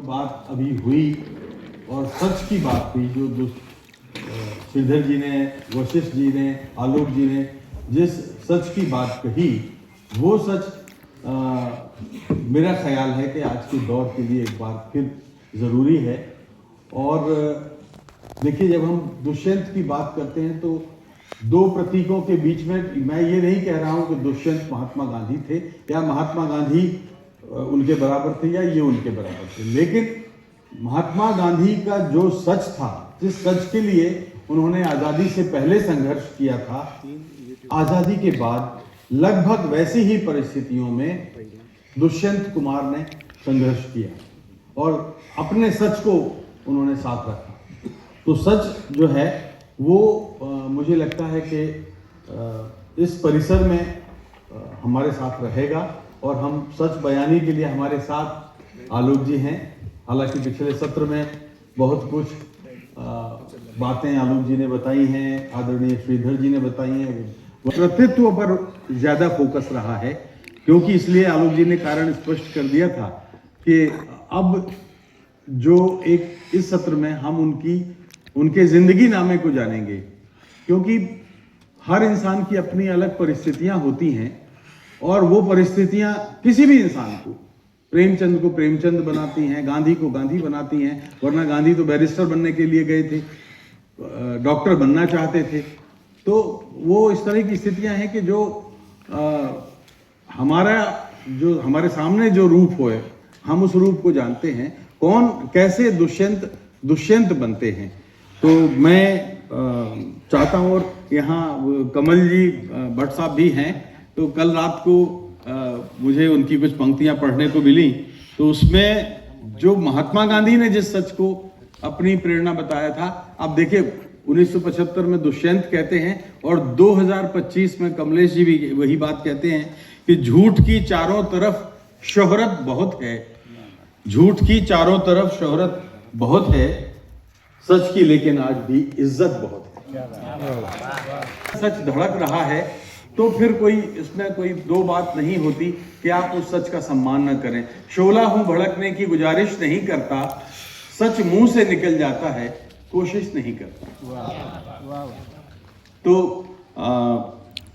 जो बात अभी हुई और सच की बात हुई, जो श्रीधर जी ने, वशिष्ठ जी ने, आलोक जी ने जिस सच की बात कही, वो सच मेरा ख्याल है कि आज के दौर के लिए एक बार फिर ज़रूरी है। और देखिए, जब हम दुष्यंत की बात करते हैं तो दो प्रतीकों के बीच में, मैं ये नहीं कह रहा हूँ कि दुष्यंत महात्मा गांधी थे या महात्मा गांधी उनके बराबर थे या ये उनके बराबर थे, लेकिन महात्मा गांधी का जो सच था, जिस सच के लिए उन्होंने आज़ादी से पहले संघर्ष किया था, आज़ादी के बाद लगभग वैसी ही परिस्थितियों में दुष्यंत कुमार ने संघर्ष किया और अपने सच को उन्होंने साथ रखा। तो सच जो है वो मुझे लगता है कि इस परिसर में हमारे साथ रहेगा और हम सच बयानी के लिए हमारे साथ आलोक जी हैं। हालांकि पिछले सत्र में बहुत कुछ बातें आलोक जी ने बताई हैं, आदरणीय श्रीधर जी ने बताई हैं। कर्तृत्व पर ज़्यादा फोकस रहा है, क्योंकि इसलिए आलोक जी ने कारण स्पष्ट कर दिया था कि अब जो एक इस सत्र में हम उनके जिंदगी नामे को जानेंगे, क्योंकि हर इंसान की अपनी अलग परिस्थितियां होती हैं और वो परिस्थितियां किसी भी इंसान को, प्रेमचंद को प्रेमचंद बनाती हैं, गांधी को गांधी बनाती हैं, वरना गांधी तो बैरिस्टर बनने के लिए गए थे, डॉक्टर बनना चाहते थे। तो वो इस तरह की स्थितियां हैं कि जो हमारे सामने जो रूप हो, हम उस रूप को जानते हैं, कौन कैसे दुष्यंत बनते हैं। तो मैं चाहता हूँ, और यहाँ कमल जी भट्ट साहब भी हैं, तो कल रात को मुझे उनकी कुछ पंक्तियाँ पढ़ने को मिली, तो उसमें जो महात्मा गांधी ने जिस सच को अपनी प्रेरणा बताया था, आप देखिए 1975 में दुष्यंत कहते हैं और 2025 में कमलेश जी भी वही बात कहते हैं कि झूठ की चारों तरफ शोहरत बहुत है, झूठ की चारों तरफ शोहरत बहुत है, सच की लेकिन आज भी इज्जत बहुत है। सच धड़क रहा है तो फिर इसमें कोई दो बात नहीं होती कि आप उस सच का सम्मान न करें। शोला हूं भड़कने की गुजारिश नहीं करता, सच मुंह से निकल जाता है, कोशिश नहीं करता। तो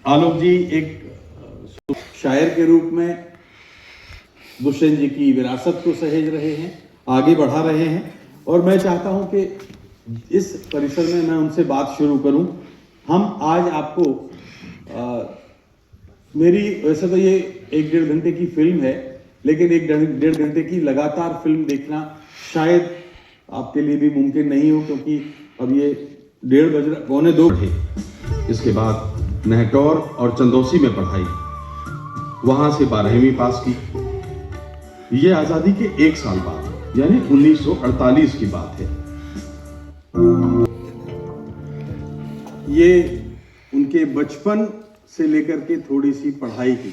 आलोक जी एक शायर के रूप में दुष्यंत जी की विरासत को सहेज रहे हैं, आगे बढ़ा रहे हैं, और मैं चाहता हूं कि इस परिसर में मैं उनसे बात शुरू करूं। हम आज आपको मेरी, वैसे तो ये 1-1.5 घंटे की फिल्म है, लेकिन 1-1.5 घंटे की लगातार फिल्म देखना शायद आपके लिए भी मुमकिन नहीं हो, क्योंकि अब ये 1:30 बज रहा, 1:45 है। इसके बाद नहटौर और चंदौसी में पढ़ाई, वहां से 12वीं पास की। ये आजादी के 1 साल बाद, यानी 1948 की बात है। ये उनके बचपन से लेकर के थोड़ी सी पढ़ाई की।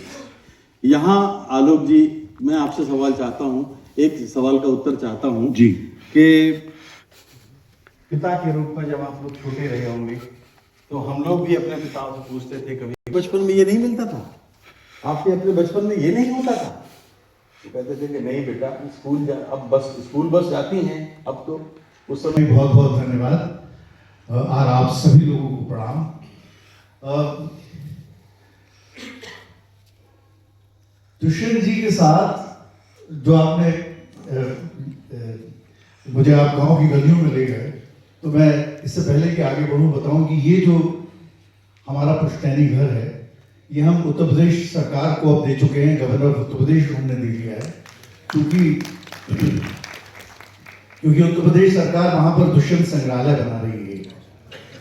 यहाँ आलोक जी, मैं आपसे सवाल चाहता हूँ, एक सवाल का उत्तर चाहता हूँ जी, कि पिता के रूप में जब आप लोग छोटे रहे होंगे तो हम लोग भी अपने पिता से पूछते थे, कभी बचपन में ये नहीं मिलता था, आपके अपने बचपन में ये नहीं होता था? तो कहते थे कि नहीं बेटा, स्कूल जा, अब बस स्कूल बस जाती हैं। अब तो उस समय बहुत बहुत धन्यवाद और आप सभी लोगों को प्रणाम। दुष्यंत जी के साथ जो आपने मुझे आप गांव की गलियों में ले गए, तो मैं इससे पहले कि आगे बढ़ूं बताऊं कि ये जो हमारा पुश्तैनी घर है, ये हम उत्तर प्रदेश सरकार को अब दे चुके हैं, गवर्नर ऑफ उत्तर प्रदेश हमने दे दिया है, क्योंकि उत्तर प्रदेश सरकार वहां पर दुष्यंत संग्रहालय बना रही है।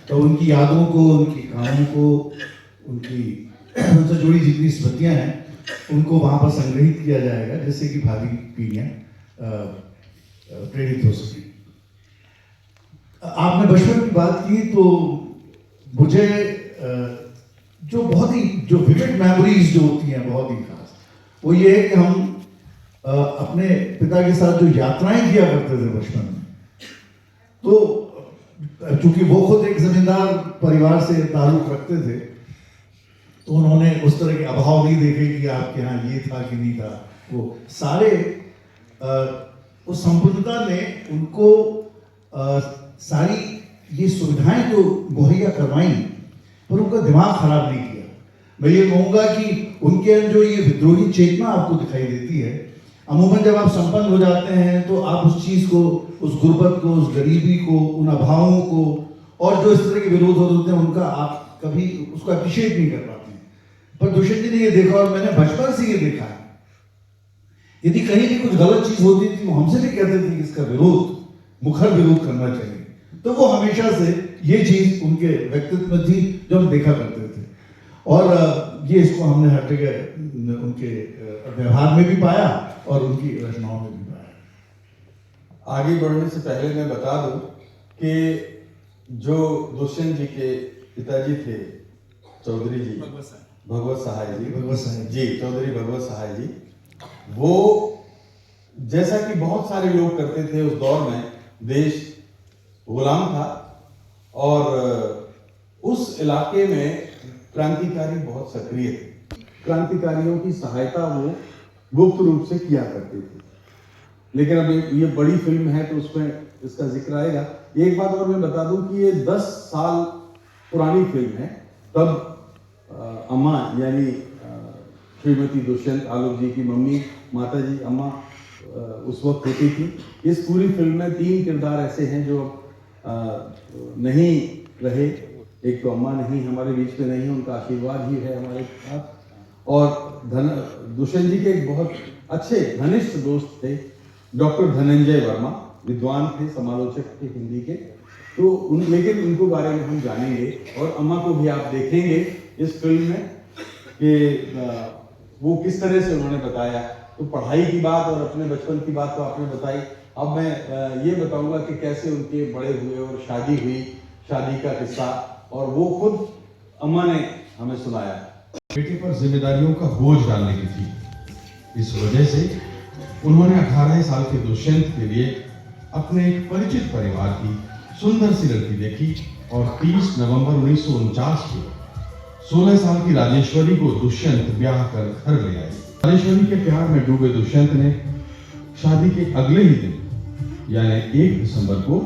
तो उनकी यादों को, उनकी कहानियों को, उनसे जुड़ी जितनी स्मृतियां हैं, उनको वहां पर संग्रहित किया जाएगा, जिससे कि भावी पीढ़ियां प्रेरित हो सके। आपने बचपन की बात की, तो मुझे जो बहुत ही जो विविड मेमोरीज जो होती हैं, बहुत ही खास, वो ये है कि हम अपने पिता के साथ जो यात्राएं किया करते थे बचपन में, तो चूंकि वो खुद एक जमींदार परिवार से ताल्लुक रखते थे, तो उन्होंने उस तरह के अभाव नहीं देखे कि आपके यहाँ ये था कि नहीं था। वो सारे उस संपूर्णता ने उनको सारी ये सुविधाएं तो मुहैया करवाई, पर उनका दिमाग खराब नहीं किया। मैं ये कहूँगा कि उनके अंदर जो ये विद्रोही चेतना आपको दिखाई देती है, अमूमन जब आप संपन्न हो जाते हैं तो आप उस चीज़ को, उस गुर्बत को, उस गरीबी को, उन अभावों को और जो इस तरह के विरोध होते हैं उनका आप कभी उसको अप्रिशिएट नहीं कर पाते हैं। पर दुष्यंत जी ने ये देखा और मैंने बचपन से ये देखा है, यदि कहीं भी कुछ गलत चीज होती थी वो हमसे भी कहते थे कि इसका विरोध, मुखर विरोध करना चाहिए। तो वो हमेशा से ये चीज उनके व्यक्तित्व में थी जो हम देखा करते थे, और ये इसको हमने हर जगह उनके व्यवहार में भी पाया और उनकी रचनाओं में भी पाया। आगे बढ़ने से पहले मैं बता दूं कि जो दुष्यंत जी के पिताजी थे चौधरी जी, भगवत सहाय जी, चौधरी भगवत सहाय जी, वो जैसा कि बहुत सारे लोग करते थे उस दौर में, देश गुलाम था और उस इलाके में क्रांतिकारी बहुत सक्रिय थे। क्रांतिकारियों की सहायता वो गुप्त रूप से किया करते थे। लेकिन अब ये बड़ी फिल्म है तो उसमें इसका जिक्र आएगा। एक बात और मैं बता दूं कि ये 10 साल पुरानी फिल्म है। तब अम्मा यानी श्रीमती दुष्यंत आलोक जी की मम्मी, माता जी, अम्मा उस वक्त होती थी। इस पूरी फिल्म में 3 किरदार ऐसे हैं जो नहीं रहे। एक तो अम्मा नहीं, हमारे बीच में नहीं, उनका आशीर्वाद ही है हमारे साथ। और दुष्यंत जी के एक बहुत अच्छे घनिष्ठ दोस्त थे डॉक्टर धनंजय वर्मा, विद्वान थे, समालोचक थे हिंदी के। तो लेकिन उनको बारे में हम जानेंगे और अम्मा को भी आप देखेंगे इस फिल्म में कि वो किस तरह से उन्होंने बताया। तो पढ़ाई की बात और अपने बचपन की बात तो आपने बताई। अब मैं ये बताऊंगा कि कैसे उनके बड़े हुए और शादी हुई, शादी का किस्सा, और वो खुद अम्मा ने हमें सुनाया। बेटे पर जिम्मेदारियों का बोझ डालने की थी। इस वजह से उन्होंने 18 साल के दुष्यंत के लिए अपने एक परिचित परिवार की सुंदर सी लड़की देखी और 30 नवंबर 1949 को 16 साल की राजेश्वरी को दुष्यंत ब्याह कर घर ले आए। राजेश्वरी के प्यार में डूबे दुष्यंत ने शादी के अगले ही दिन यानी 1 दिसंबर को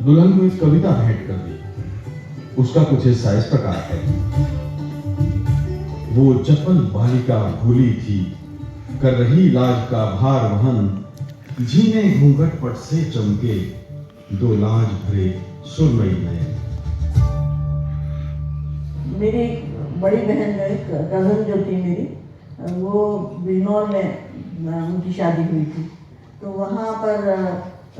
दुल्हन को एक कविता भेंट कर दी। उसका कुछ हिस्सा इस प्रकार है। वो चपल बालिका भूली थी, कर रही लाज का भार वहन, जीने घूंघट पट से चमके, दो लाज भरे सुरमई नयन। मेरी बड़ी बहन एक कज़न जो थी मेरी, वो बिजनौर में उनकी शादी हुई थी। तो वहाँ पर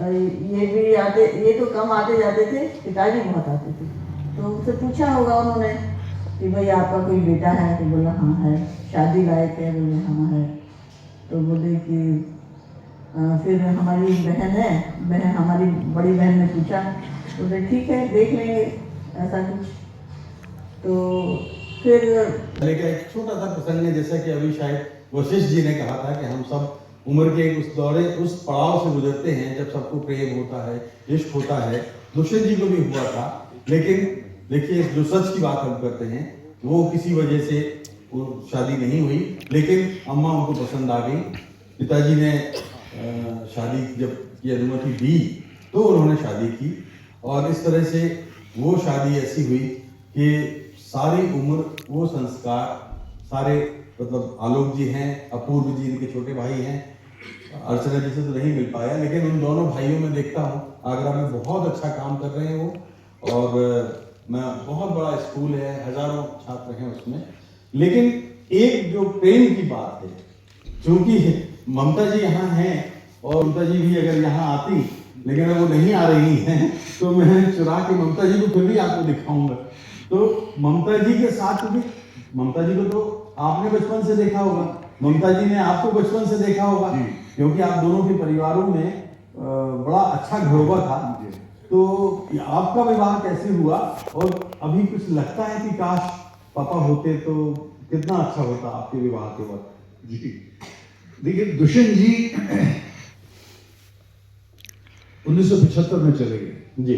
ये भी आते, ये तो कम आते जाते थे, पिताजी बहुत आते थे। तो उनसे पूछा होगा उन्होंने कि भाई आपका कोई बेटा है? तो बोला हाँ है। शादी लायक है? बोले हाँ है। तो बोले कि फिर हमारी बहन है, हमारी बड़ी बहन ने पूछा, बोले ठीक है देख लेंगे ऐसा कुछ। तो फिर लेकिन एक छोटा सा प्रसंग है, जैसा कि अभी शायद वशिष्ठ जी ने कहा था कि हम सब उम्र के उस दौरे, उस पड़ाव से गुजरते हैं जब सबको प्रेम होता है, इश्क होता है। दुष्यंत जी को भी हुआ था। लेकिन देखिए, जो सच की बात हम करते हैं, वो किसी वजह से वो शादी नहीं हुई, लेकिन अम्मा उनको पसंद आ गई। पिताजी ने शादी जब की अनुमति दी तो उन्होंने शादी की, और इस तरह से वो शादी ऐसी हुई कि सारी उम्र वो संस्कार सारे, मतलब आलोक जी हैं, अपूर्व जी इनके छोटे भाई हैं, अर्चना जी से तो नहीं मिल पाया, लेकिन उन दोनों भाइयों में देखता हूँ आगरा में बहुत अच्छा काम कर रहे हैं वो। और मैं बहुत बड़ा स्कूल है, हजारों छात्र हैं उसमें। लेकिन एक जो प्रेम की बात है, क्योंकि ममता जी यहाँ हैं और ममता जी भी अगर यहाँ आती, लेकिन वो नहीं आ रही हैं, तो मैं चुरा के ममता जी को फिर भी आपको दिखाऊंगा। तो ममता जी के साथ भी, ममता जी को तो आपने बचपन से देखा होगा, ममता जी ने आपको बचपन से देखा होगा, क्योंकि आप दोनों के परिवारों में बड़ा अच्छा घरोबा था। तो आपका विवाह कैसे हुआ, और अभी कुछ लगता है कि काश पापा होते तो कितना अच्छा होता आपके विवाह के वक्त? जी देखिए, दुष्यंत जी 1975 में चले गए जी,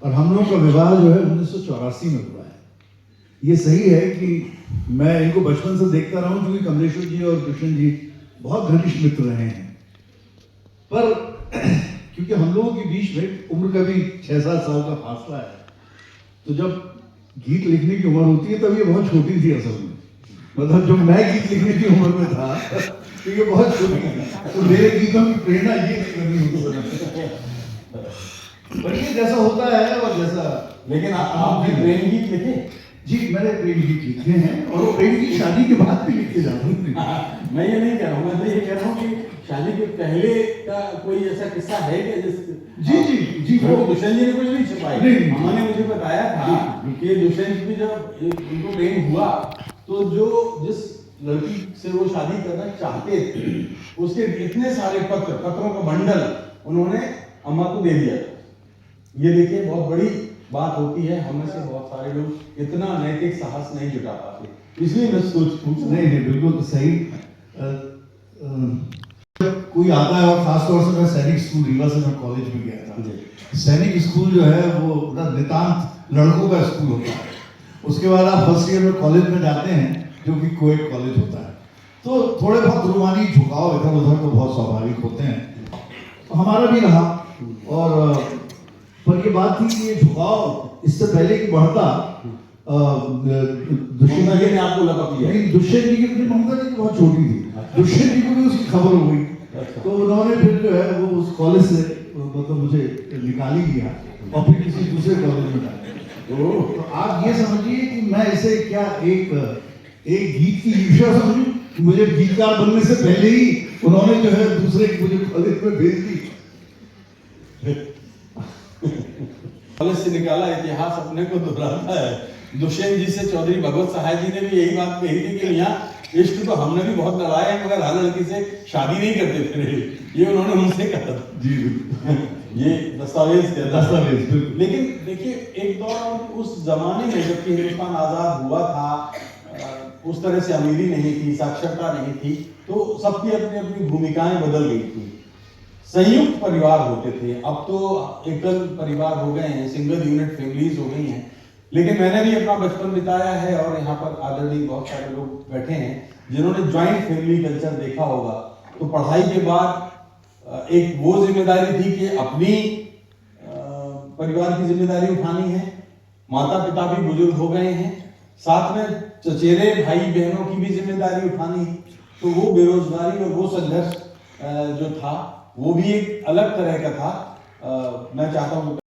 और हम लोगों का विवाह जो है 1984 में हुआ है। ये सही है कि मैं इनको बचपन से देखता रहा हूं, क्योंकि कमलेश्वर जी और दुष्यंत जी बहुत घनिष्ठ मित्र रहे हैं। पर क्योंकि हम लोगों के बीच में उम्र का भी 6-7 साल का फासला है, तो जब गीत लिखने की उम्र होती है तब ये बहुत छोटी थी असल में। मतलब जब मैं गीत लिखने की उम्र में था तो ये बहुत छोटी थी, तो मेरे गीतों की प्रेरणा ये नहीं होती। पर ये जैसा होता है और जैसा, लेकिन आप भी प्रेम गीत लिखे? जी मैंने प्रेम गीत लिखे हैं और प्रेम की शादी के बाद भी लिखे जाते हैं। मैं ये नहीं कह रहा हूँ, मैं तो ये कह रहा हूँ कि शादी के पहले का कोई ऐसा किस्सा है क्या जिस जी वो दुष्यंत जी ने कुछ नहीं छुपाई। नहीं। हमने मुझे बताया था कि दुष्यंत जी जब उनको प्रेम हुआ तो जो जिस लड़की से वो शादी करना चाहते थे उसके इतने सारे पत्रों का बंडल उन्होंने अम्मा को दे दिया। ये देखिए बहुत बड़ी बात होती है, हमें से बहुत सारे लोग इतना नैतिक साहस नहीं जुटा पाते, इसलिए मैं पूछ नहीं बिल्कुल सही। कोई आता है और खासतौर से मैं सैनिक स्कूल रीवा से मैं कॉलेज में गया था। सैनिक स्कूल जो है वो नितांत लड़कों का स्कूल होता है। उसके बाद आप फर्स्ट ईयर में कॉलेज में जाते हैं जो कि कोएड कॉलेज होता है, तो थोड़े बहुत रूमानी झुकाव इधर उधर तो बहुत स्वाभाविक होते हैं, तो हमारा भी रहा। और पर ये बात थी कि ये झुकाव इससे पहले कि बढ़ता दुष्यंत जी ने आपको लपक लिया। नहीं, दुष्यंत जी की ममता जी बहुत छोटी थी, दुष्यंत जी को भी उसकी खबर हो गई, तो उन्होंने फिर जो है वो उस कॉलेज से मतलब मुझे निकाल ही लिया और फिर किसी दूसरे कॉलेज में डाल दिया। तो आप ये समझिए कि मैं इसे क्या एक गीत की ईर्ष्या समझूं, मुझे गीतकार बनने से पहले ही उन्होंने जो है दूसरे मुझे कॉलेज में भेज दी। कॉलेज से निकाला, इतिहास अपने को दोहराता है। दुष्यंत जी से चौधरी भगवत सहाय जी ने भी यही बात कही थी कि यहाँ इश्क तो हमने भी बहुत लड़ाया है मगर हर लड़की से शादी नहीं करते थे, ये उन्होंने उनसे कहा था। जी ये दस्तावेज कहता है। दस्तावेज बिल्कुल। लेकिन देखिए एक दौर उस जमाने में जबकि हिंदुस्तान आजाद हुआ था, उस तरह से अमीरी नहीं थी, साक्षरता नहीं थी, तो सबकी अपनी अपनी भूमिकाएं बदल गई थी। संयुक्त परिवार होते थे, अब तो एकल परिवार हो गए हैं, सिंगल यूनिट फैमिलीज हो गई हैं। लेकिन मैंने भी अपना बचपन बिताया है और यहाँ पर आदरणीय बहुत सारे लोग बैठे हैं जिन्होंने ज्वाइंट फैमिली कल्चर देखा होगा। तो पढ़ाई के बाद एक वो जिम्मेदारी थी कि अपनी परिवार की जिम्मेदारी उठानी है, माता पिता भी बुजुर्ग हो गए हैं, साथ में चचेरे भाई बहनों की भी जिम्मेदारी उठानी है। तो वो बेरोजगारी और वो संघर्ष जो था वो भी एक अलग तरह का था। मैं चाहता हूँ